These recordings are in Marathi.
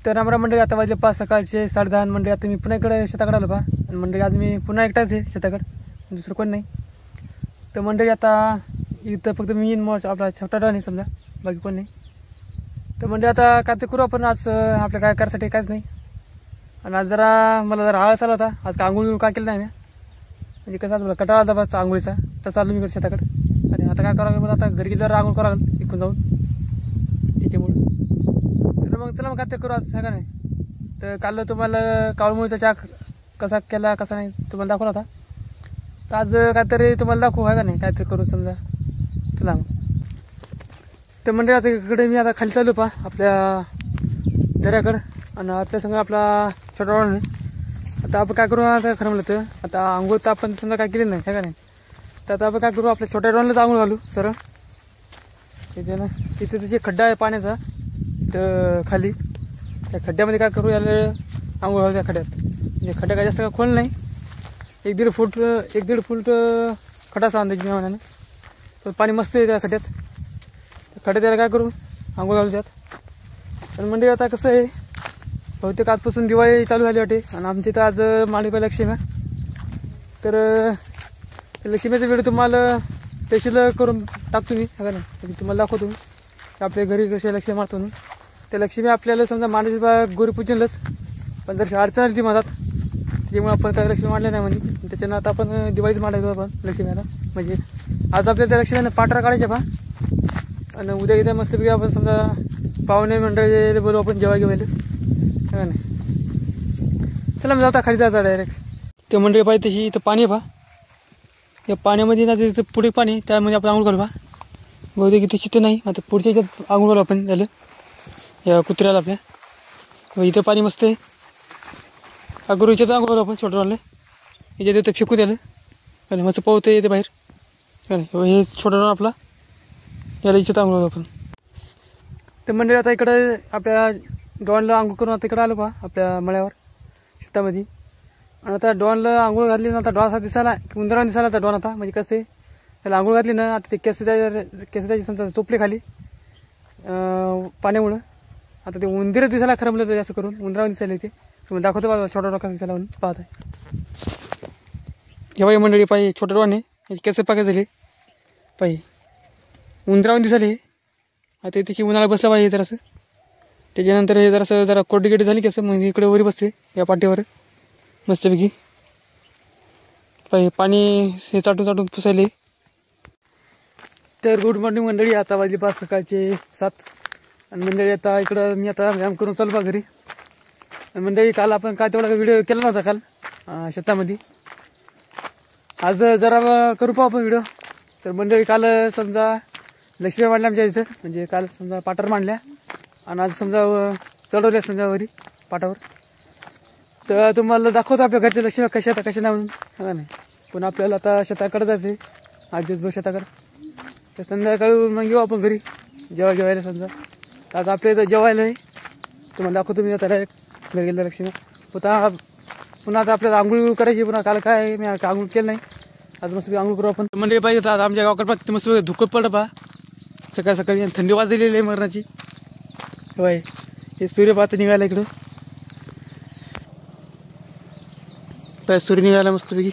तर आम्हाला मंडळी आता वाजले 5 सकाळचे 10:30 मंडळी. आता मी पुन्हा इकडे शेताकडे आलो पहा. आणि मंडळी आज मी पुन्हा एकटाच आहे शेताकडे, दुसरं कोण नाही. तर मंडळी आता इथं फक्त मी आपला छोटा डॉन आहे समजा, बाकी कोण नाही. तर मंडळी आता काय ते करू आपण आज आपल्या काय करायसाठी काहीच नाही. आणि आज मला जरा आळस आला होता. आज काय आंघोळ काय केलं नाही मी, म्हणजे कसं आज मला कटाळा आला होता आंघोळीचा. तसं आलो मी इकडे शेताकडे. आणि आता काय करावं लागेल, मला आता घरी गेल्यावर आंघोळ करावं लागेल इकडून जाऊन त्याच्यामुळं. तर मग चला मग काय ते करू आज, आहे का नाही. तर काल तुम्हाला काळमुळीचा चहा कसा केला कसा नाही तुम्हाला दाखवला होता. तर आज काहीतरी तुम्हाला दाखवू, आहे का नाही, काहीतरी करू समजा. चला मग. तर मंडळी आता इकडे मी आता खाली चालू पहा आपल्या झऱ्याकडं. आणि आपल्या संग आपला छोटा वळण आहे. आता आपण काय करू, आता खरं म्हणलं तर आता आंघोळ तर आपण समजा काय केली नाही, आहे का नाही. तर आता आपण काय करू, आपल्या छोट्या डॉनलाच आंघोळ घालू सरळ. त्याच्यानं तिथे तिथे खड्डा आहे पाण्याचा तर खाली, त्या खड्ड्यामध्ये काय करू, याला आंघोळ घालू त्या खड्ड्यात. म्हणजे खड्डा काय जास्त काय खोल नाही, 1-1.5 फूट खड्डा सांग त्याची मनाने. तर पाणी मस्त आहे त्या खड्ड्यात. त्या खड्ड्यात त्याला काय करू, आंघोळ घालू त्यात. आणि म्हणजे आता कसं आहे, बहुतेक आजपासून दिवाळी चालू झाली वाटते. आणि आमच्या इथं आज मांडवी लक्ष्मी आहे. तर लक्ष्मीचा व्हिडिओ तुम्हाला स्पेशल करून टाकतो मी, है ना. तुम्हाला दाखवतो मी आपल्या घरी कसे लक्ष्मी मारतो म्हणून. त्या लक्ष्मी आपल्याला समजा मांडवीची गोरीपूजनलंच, पण जर अडचण आली ती मधात, त्याच्यामुळे आपण काही लक्ष्मी मांडले नाही म्हणजे. त्याच्यानं आता आपण दिवाळीच मांडायचो आपण लक्ष्मी. आता म्हणजे आज आपल्याला त्या लक्ष्मीनं पाठरा काढायच्या पहा. आणि उद्या मस्तपैकी आपण समजा पाहुणे मंडळी बोलू आपण जेव्हा घेवायला, है नाही. चला मग जाता खाली जाता डायरेक्ट. ते मंडळी पाहिजे तशी इथं पाणी आहे पहा. या पाण्यामध्ये ना तिथं पुढे पाणी, त्यामध्ये आपण आंघोळ घालू पहा. बहुतेक इथे चित्र नाही, आता पुढच्या याच्यात आंघोळ घालू आपण झालं या कुत्र्याला आपल्या. इथं पाणी मस्त आहे. अगोदर याच्यात आंघोळ घालू आपण छोटं वाले. याच्यात इथं फेकू द्यालं आणि मस्त पोहते येते बाहेर, काय नाही. हे छोटं आपला याला याच्यात आंघोळ घालू आपण. तर मंडळी आता इकडं आपल्या डॉनला आंघोळ करून आता इकडं आलो पहा आपल्या मळ्यावर शेतामध्ये. आणि आता डॉनला आंघोळ घातली ना, आता डॉन असा दिसायला उंदराने दिसायला आता डॉन आता. म्हणजे कसं आहे, त्याला आंघोळ घातली ना, आता ते केस समजा चोपले खाली पाण्यामुळं. आता ते उंदीर दिसायला खरं म्हणलं तर जास्त करून उंदरावर दिसायला येते. तुम्हाला दाखवतो बघा छोटा डॉका दिसायला म्हणून पाहत आहे. जेव्हा मंडळी पाहिजे छोटा डॉन आहे, याची केस पाका झाली पाहिजे उंदरावर दिसायला. आता त्याची उन्हाळा बसला पाहिजे जरासं. त्याच्यानंतर हे जरा कोरडी झाली केस, म्हणजे इकडे वरी बसते या पाठीवर मस्तपैकी पाहिजे. पाणी हे चाटून पुसायले. तर गुड मॉर्निंग मंडळी. आता वाजली 5 सकाळचे 7. आणि मंडळी आता इकडं मी आता व्यायाम करून चालू पहा घरी. आणि मंडळी काल आपण काय तेवढा व्हिडिओ केला नव्हता काल शेतामध्ये. आज जरा करू पाहू आपण व्हिडिओ. तर मंडळी काल समजा लक्ष्मी मांडल्या आमच्या इथं, म्हणजे काल समजा पाटावर मांडल्या. आणि आज समजा चढवल्या समजा वरी पाटावर. तर तुम्हाला दाखवतो आपल्या घरच्या लक्ष्मी कशा आता कशा नाही म्हणून, हा नाही. पण आपल्याला आता शेताकडे जायचं आहे आज दिवसभर शेताकडे. तर संध्याकाळी मग येऊ आपण घरी जेवायला समजा. आज आपल्या इथं जेवायला आहे, तुम्हाला दाखवतो मी आता डायरेक्ट घरी गेल्या लक्ष्मी. पुन्हा आता आपल्याला आंघोळ करायची. पुन्हा काल काय मी आंघोळ केलं नाही, आज मस्त आंघोळ करू आपण. मंडळी पाहिजे आता आमच्या गावाकडे किती मस्त धुकं पडलं पहा सकाळी. आणि थंडी वाजलेली आहे मरणाची. बाय हे सूर्य पाहता निघायला इकडं, काय सूर्य निघायला मस्तपैकी.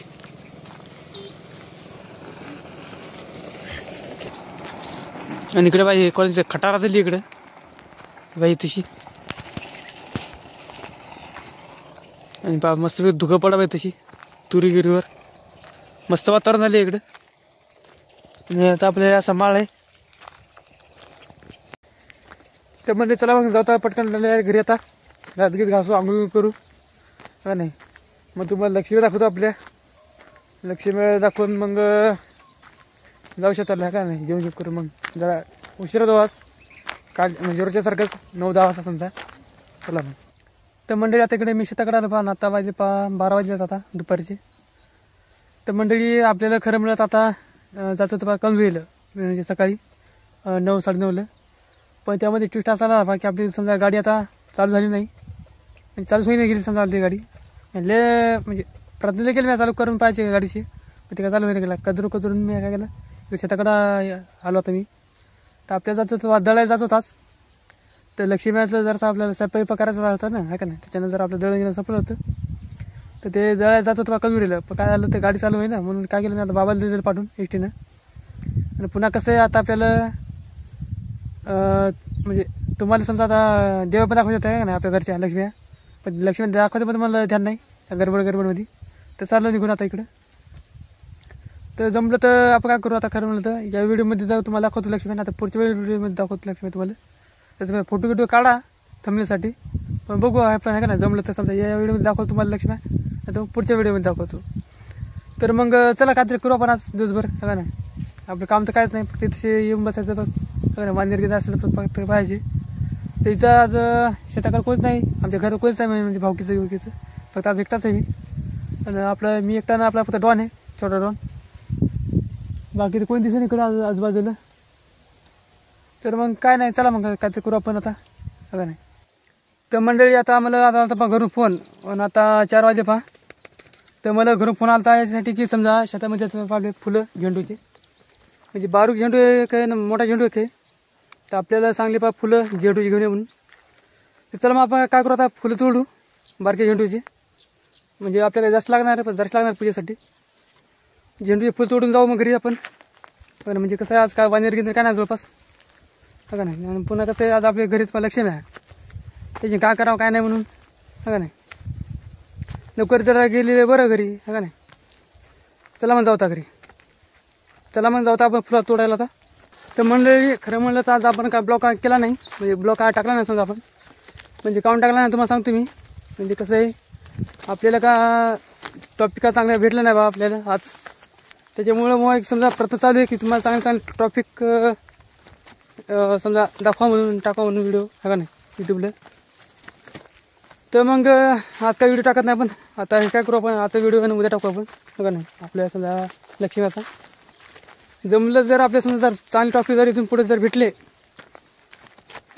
आणि इकडे बाई कॉलेजचं खटारा झाली इकडं बाई तशी. आणि बा मस्तपैकी धुकं पडा बाई तशी तुरीगिरीवर. मस्त वातावरण झाले इकडं. आणि आता आपल्याला असा माळ आहे. तर म्हणजे चला मग जाता पटकन घरी. आता रातगीत घासू आंघोळ करू, का नाही. मग तुम्हाला लक्ष्मी दाखवतो आपल्या. लक्ष्मी दाखवून मग जाऊ शेताला, का नाही. जेवण करू मग जरा उशिरा जाऊ आज काल, म्हणजे रोजच्यासारखंच 9-10 वाजता समजा. चला मग. तर मंडळी आता इकडे मी शेताकडे आलो पहा. आता वाजले 12 वाजलेत आता दुपारचे. तर मंडळी आपल्याला खरं मिळत आता जायचं होतं कळवेल, म्हणजे सकाळी 9-9:30ला. पण त्यामध्ये ट्विस्ट असा आला की आपली समजा गाडी आता चालू झाली नाही, म्हणजे चालूच होईना गेली समजा आपली गाडी. म्हणजे प्रयत्न केलं मी चालू करून पाहिजे गाडीची, पण ते काय चालू होईना गेला. कदरून मी काय केलं शेताकडं आलो होता मी. तर आपल्याला जात होतो दळायला जात होताच. तर लक्ष्मीचं जरासं आपल्याला स्वयंपाक करायचा होता ना, आहे का नाही. त्याच्यानं जर आपलं दळण गेलं संपलं होतं तर ते जळायला जात होतं कलुरीला. पण काय झालं, ते गाडी चालू आहे ना, म्हणून काय केलं मी आता बाबाला दिलं पाठवून एसटीनं. आणि पुन्हा कसं आहे आता आपल्याला म्हणजे तुम्हाला समजा आता देवा पण दाखवत आहे का नाही आपल्या घरच्या लक्ष्मी, पण लक्ष्मी दाखवायचं पण मला ध्यान नाही त्या गडबडमध्ये. तर चाललं निघून आता इकडं. तर जमलं तर आपण काय करू आता, खरं म्हणलं तर या व्हिडिओमध्ये जाऊ तुम्हाला दाखवतो लक्ष्मी. आता पुढच्या व्हिडिओमध्ये दाखवतो लक्ष्मी तुम्हाला. त्याच्यामुळे फोटो काढा थंबनेलसाठी. पण बघू आपण आहे का नाही, जमलं तर समजा या व्हिडिओमध्ये दाखवतो तुम्हाला लक्ष्मी, आता पुढच्या व्हिडिओमध्ये दाखवतो. तर मग चला काहीतरी करू आपण आज दिवसभर, आहे का नाही. आपलं काम तर काहीच नाही, फक्त तिथे येऊन बसायचं बस, आहे ना. वांदेर घेत असेल तर फक्त पाहिजे. तर इथं आज शेताकडे कोणच नाही, आमच्या घरात कोणच नाही म्हणजे भावकीचं, फक्त आज एकटाच आहे मी. आणि आपलं मी एकटा ना, आपला फक्त डॉन आहे, छोटा डॉन. बाकी तर कोणी दिसत नाही इकडं आजूबाजूला. तर मग काय नाही, चला मग काहीतरी करू आपण आता, आहे का नाही. तर मंडळी आता आम्हाला आता घरून फोन, पण आता 4 वाजे पहा. तर मला घरून फोन आला याच्यासाठी की समजा शेतामध्ये आपले फुलं झेंडूचे, म्हणजे बारीक झेंडू काय ना मोठा झेंडू आहे, तर आपल्याला चांगली फुलं झेंडूची घेऊन ये म्हणून. तर चला मग आपण काय करू आता, फुलं तोडू बारके झेंडूचे, म्हणजे आपल्याला जास्त लागणार आहे, पण जास्त लागणार पूजेसाठी. झेंडूचे फुलं तोडून जाऊ मग घरी आपण. पण म्हणजे कसं आहे आज काय वानेर गिंदर काय नाही जवळपास, है का नाही. आणि पुन्हा कसं आहे आज आपल्या घरीच लक्ष्मी आहे, त्याची काय करावं काय नाही म्हणून, है का नाही. लवकर जरा गेलेले बरं घरी, है का नाही. चला मग जाऊ घरी, चला मग जाऊ आपण फुलं तोडायला आता. तर मंडळी खरं म्हणलं तर आज आपण काय ब्लॉक केला नाही, म्हणजे ब्लॉक काय टाकला नाही समजा आपण, म्हणजे काउंट टाकला नाही तुम्हाला सांगतो मी. म्हणजे कसं आहे आपल्याला का टॉपिक का चांगला भेटला नाही बा आपल्याला आज, त्याच्यामुळं मग एक समजा प्रथा चालू आहे की तुम्हाला चांगले टॉपिक समजा दाखवा म्हणून, टाका म्हणून व्हिडिओ, है का नाही, यूट्यूबला. तर मग आज काय व्हिडिओ टाकत नाही आपण, आता हे काय करू आपण, आजचा व्हिडिओ आणि उद्या टाकू आपण, है का नाही. आपल्या समजा लक्ष्मीचा जमलं जर आपल्या समजा जर चांगले टॉपिक जर इथून पुढे जर भेटले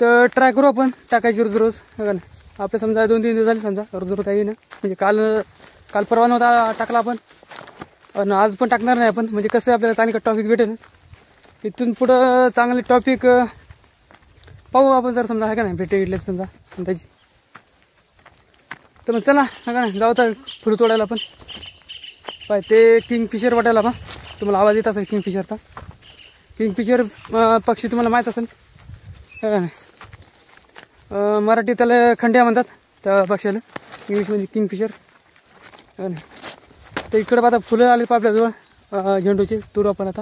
तर ट्राय करू आपण टाकायची रोज, है का नाही. आपल्या समजा 2-3 दिवस झाले समजा रोज काही ना, म्हणजे काल परवा नव्हता टाकला आपण, आणि आज पण टाकणार नाही आपण. म्हणजे कसं आपल्याला चांगले टॉपिक भेटेल, इथून पुढं चांगले टॉपिक पाहू आपण जर समजा, आहे का नाही, भेटले समजा त्याची. तर मग चला, है का नाही, जाऊ तर फुलं तोडायला आपण. पाय ते किंगफिशर वाटायला बा, तुम्हाला आवाज येत असेल किंगफिशरचा. किंगफिशर पक्षी तुम्हाला माहीत असेल, है का नाही. मराठी त्याला खंड्या म्हणतात त्या पक्षाला, इंग्लिशमध्ये किंगफिशर, है नाही. तर इकडं आता फुलं आले आपल्याजवळ झेंडूचे, तोडू आपण आता.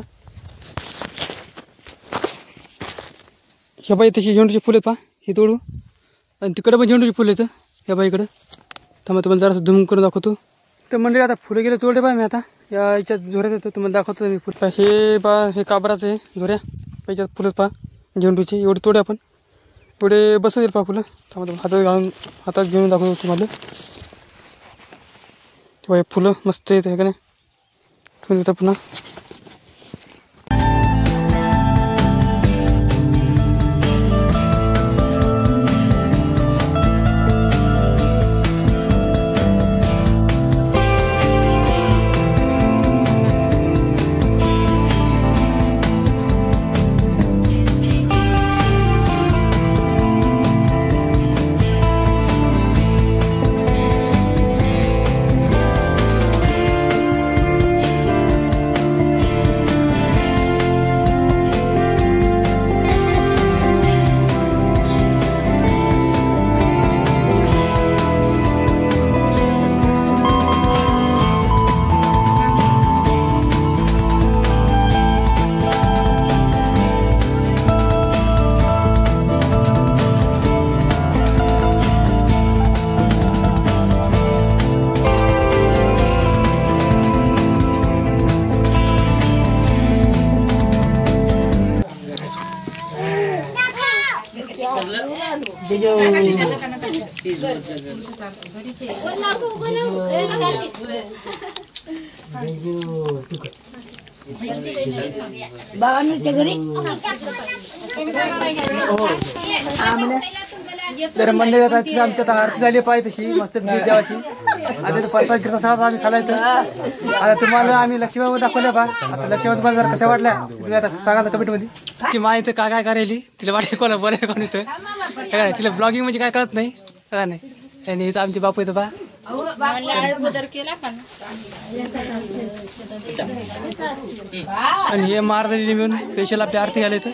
ह्या बाई तशी झेंडूची फुलं पहा, हे तोडू. आणि तिकडं पण झेंडूची फुलं येतं ह्या बाईकडं. थांबा तुम्हाला जरासं झूम करून दाखवतो. तर मंडळी आता फुलं गेले तोडले पहा मी आता, या याच्यात झोऱ्यात येतं तुम्हाला दाखवतो मी फुलं. हे हे काबराचं आहे झोऱ्या, याच्यात फुलं पहा झेंडूचे, एवढे तोडे आपण, एवढे बसू देईल पहा फुलं. थांबा हातात घेऊन दाखवतो तुम्हाला. तेव्हा हे फुलं मस्त येतं, आहे का नाही, ठेवून देतं पुन्हा. बाबांच्या घरी तर मंडळी आता तिथे आमची आता आरती झाली पाहिजे तशी मस्त देवाची. आता तो प्रसाद गिरसा सगळा आम्ही खाल्ला इथं. आता तुम्हाला आम्ही लक्ष्मीबाई दाखवल्या बा. आता लक्ष्मी तुम्हाला जर कशा वाटल्या तुम्ही आता सांगा कमेंटमध्ये. ती मा इथं काय काय करायली तिला वाटेल कोणा बरं कोण इथं काय तिला ब्लॉगिंग म्हणजे काय कळत नाही का नाही. आणि इथं आमचे बापू इथं बा. आणि हे महाराजांनी मिळून स्पेशल आपली आरती घाले इथं.